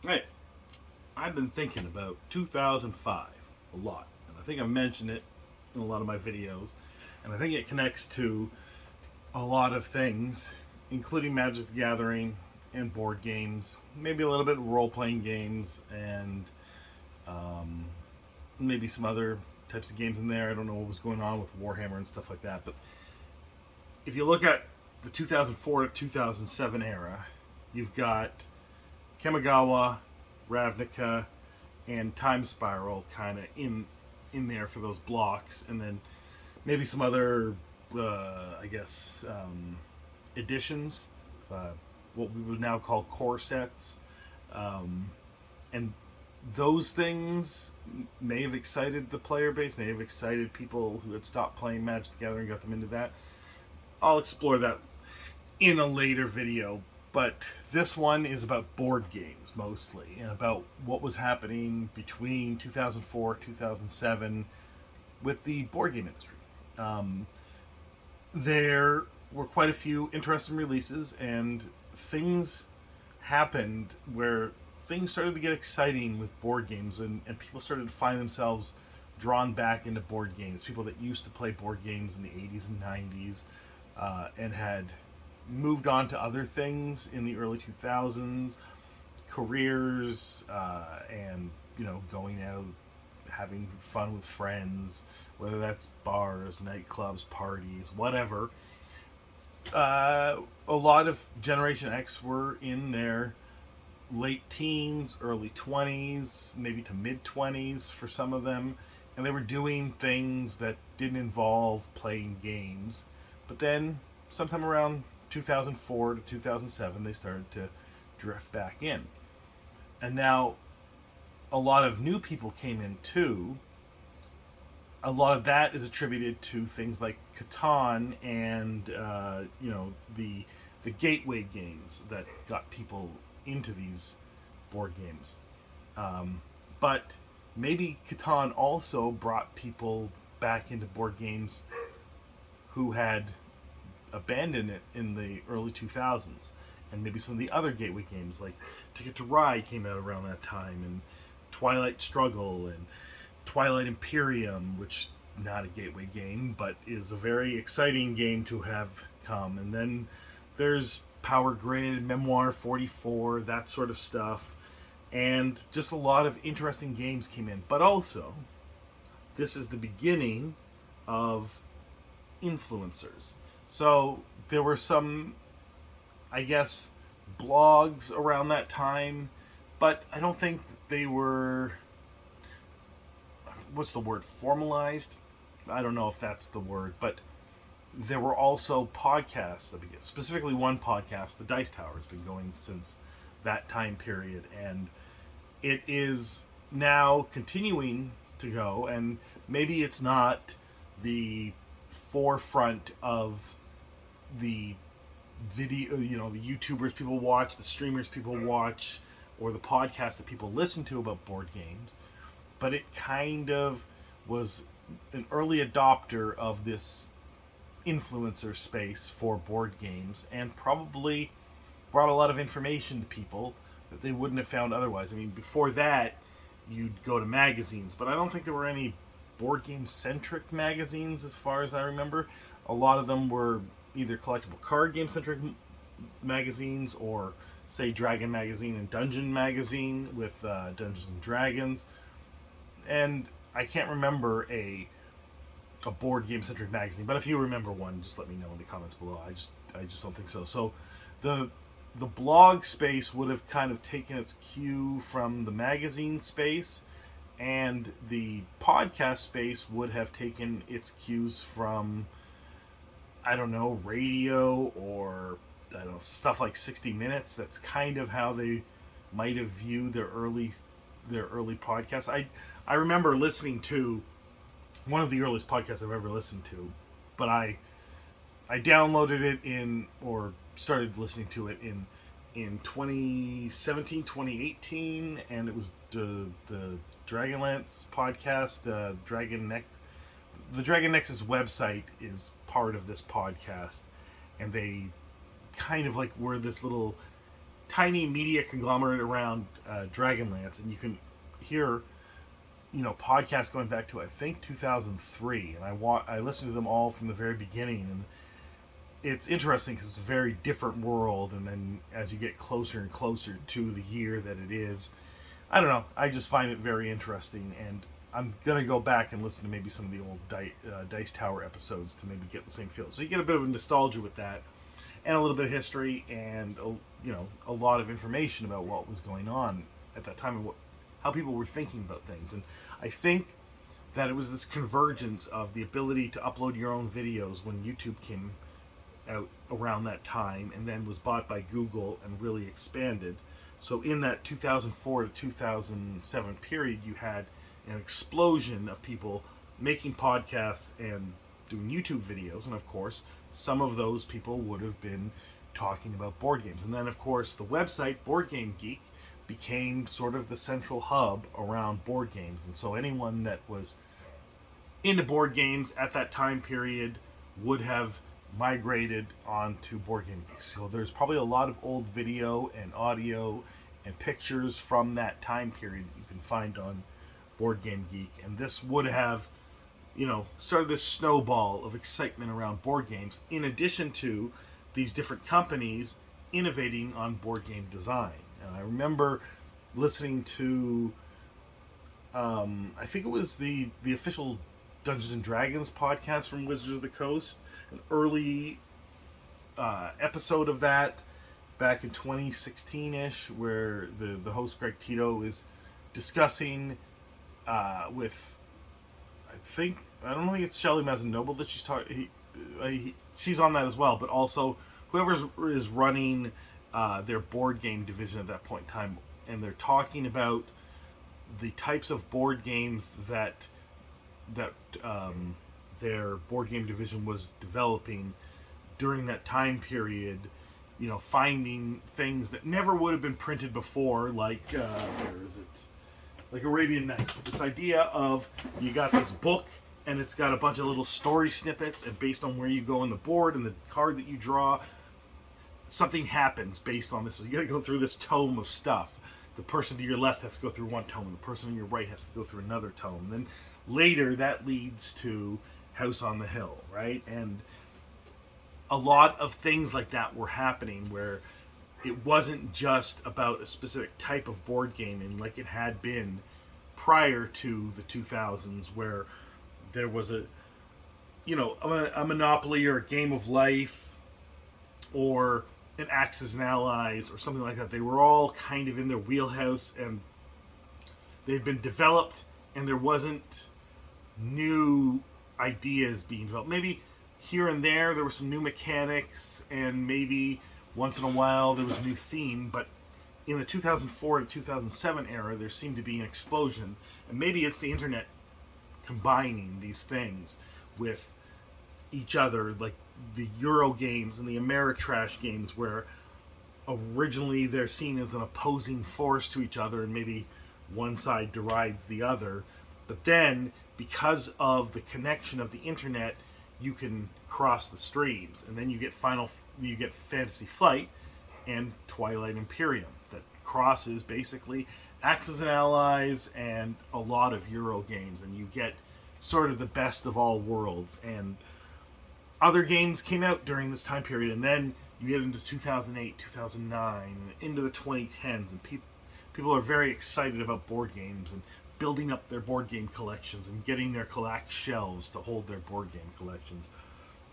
Hey, I've been thinking about 2005 a lot, and I think I've mentioned it in a lot of my videos, and I think it connects to a lot of things, including Magic the Gathering and board games, maybe a little bit of role playing games, and um, maybe some other types of games in there. I don't know what was going on with Warhammer and stuff like that, but if you look at the 2004 to 2007 era, you've got Kamigawa, Ravnica, and Time Spiral kind of in there for those blocks, and then maybe some other, I guess, editions, uh, what we would now call core sets, um, and those things may have excited the player base, may have excited people who had stopped playing Magic the Gathering, got them into that. I'll explore that in a later video, but this one is about board games mostly and about what was happening between 2004 2007 with the board game industry. Um, there were quite a few interesting releases, and things happened where things started to get exciting with board games, and people started to find themselves drawn back into board games. People that used to play board games in the 80s and 90s and had moved on to other things in the early 2000s, careers, and going out, having fun with friends, whether that's bars, nightclubs, parties, whatever. A lot of Generation X were in their late teens, early 20s, maybe to mid 20s for some of them, and they were doing things that didn't involve playing games. But then, sometime around 2004 to 2007, they started to drift back in. And now, a lot of new people came in too. A lot of that is attributed to things like Catan and the gateway games that got people into these board games. But maybe Catan also brought people back into board games who had abandoned it in the early 2000s. And maybe some of the other gateway games like Ticket to Ride came out around that time, and Twilight Struggle and Twilight Imperium, which not a gateway game, but is a very exciting game to have come. And then there's Power Grid, Memoir 44, that sort of stuff. And just a lot of interesting games came in. But also, this is the beginning of influencers. So there were some, I guess, blogs around that time, but I don't think they were, what's the word, formalized? I don't know if that's the word, but there were also podcasts that began, specifically one podcast, the Dice Tower, has been going since that time period, and it is now continuing to go, and maybe it's not the forefront of the video, the YouTubers people watch, the streamers people watch, or the podcasts that people listen to about board games, but it kind of was an early adopter of this influencer space for board games, and probably brought a lot of information to people that they wouldn't have found otherwise. I mean, before that, you'd go to magazines, but I don't think there were any board game centric magazines as far as I remember. A lot of them were either collectible card game centric magazines, or say Dragon Magazine and Dungeon Magazine with Dungeons and Dragons. And I can't remember a board game centric magazine, but if you remember one, just let me know in the comments below. I just don't think so. So the blog space would have kind of taken its cue from the magazine space, and the podcast space would have taken its cues from, I don't know, radio, or I don't know, stuff like 60 Minutes. That's kind of how they might have viewed their early podcasts. I remember listening to one of the earliest podcasts I've ever listened to, but I downloaded it in, or started listening to it in 2017, 2018, and it was the Dragonlance podcast, Dragon Next. The Dragon Nexus website is part of this podcast, and they kind of like were this little tiny media conglomerate around Dragonlance, and you can hear, podcasts going back to I think 2003, and I listened to them all from the very beginning, and it's interesting because it's a very different world, and then as you get closer and closer to the year that it is, I don't know, I just find it very interesting, and I'm going to go back and listen to maybe some of the old Dice Tower episodes to maybe get the same feel. So you get a bit of a nostalgia with that, and a little bit of history, and a lot of information about what was going on at that time and how people were thinking about things. And I think that it was this convergence of the ability to upload your own videos when YouTube came out around that time, and then was bought by Google and really expanded. So in that 2004 to 2007 period, you had an explosion of people making podcasts and doing YouTube videos, and of course some of those people would have been talking about board games. And then of course the website Board Game Geek became sort of the central hub around board games, and so anyone that was into board games at that time period would have migrated onto Board Game Geek. So there's probably a lot of old video and audio and pictures from that time period that you can find on Board Game Geek, and this would have started this snowball of excitement around board games, in addition to these different companies innovating on board game design. And I remember listening to I think it was the official Dungeons and Dragons podcast from Wizards of the Coast, an early episode of that back in 2016-ish, where the host Greg Tito is discussing with, I don't think it's Shelley Mazzanoble that she's talking. She's on that as well, but also whoever is running their board game division at that point in time, and they're talking about the types of board games that their board game division was developing during that time period. Finding things that never would have been printed before, like where is it? Like Arabian Nights. This idea of you got this book and it's got a bunch of little story snippets, and based on where you go on the board and the card that you draw, something happens based on this. So you got to go through this tome of stuff. The person to your left has to go through one tome, and the person on your right has to go through another tome. And then later that leads to House on the Hill, right? And a lot of things like that were happening, where it wasn't just about a specific type of board gaming like it had been prior to the 2000s, where there was a Monopoly or a Game of Life or an Axis and Allies or something like that. They were all kind of in their wheelhouse, and they'd been developed, and there wasn't new ideas being developed. Maybe here and there were some new mechanics, and maybe once in a while there was a new theme, but in the 2004 to 2007 era, there seemed to be an explosion, and maybe it's the internet combining these things with each other, like the Euro games and the Ameritrash games, where originally they're seen as an opposing force to each other, and maybe one side derides the other, but then because of the connection of the internet, you can cross the streams, and then you get Fantasy Flight and Twilight Imperium that crosses basically Axis and Allies and a lot of Euro games, and you get sort of the best of all worlds. And other games came out during this time period, and then you get into 2008, 2009, and into the 2010s, and people are very excited about board games and building up their board game collections and getting their collect shelves to hold their board game collections.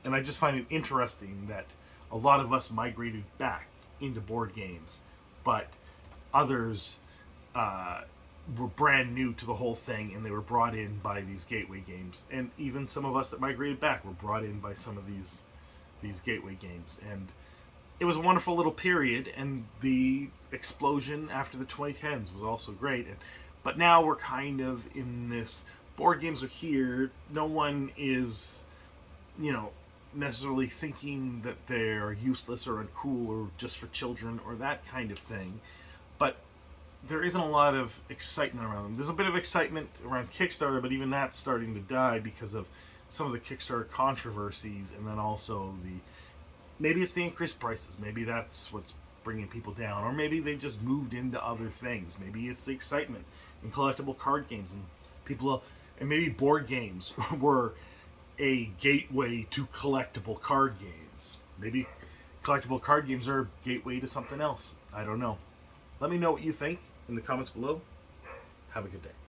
And I just find it interesting that a lot of us migrated back into board games, but others were brand new to the whole thing, and they were brought in by these gateway games. And even some of us that migrated back were brought in by some of these gateway games. And it was a wonderful little period, and the explosion after the 2010s was also great. But now we're kind of in this, board games are here, no one is, necessarily thinking that they're useless or uncool or just for children or that kind of thing. But there isn't a lot of excitement around them. There's a bit of excitement around Kickstarter, but even that's starting to die because of some of the Kickstarter controversies, and then also maybe it's the increased prices. Maybe that's what's bringing people down, or maybe they've just moved into other things. Maybe it's the excitement in collectible card games, and and maybe board games were a gateway to collectible card games. Maybe collectible card games are a gateway to something else. I don't know. Let me know what you think in the comments below. Have a good day.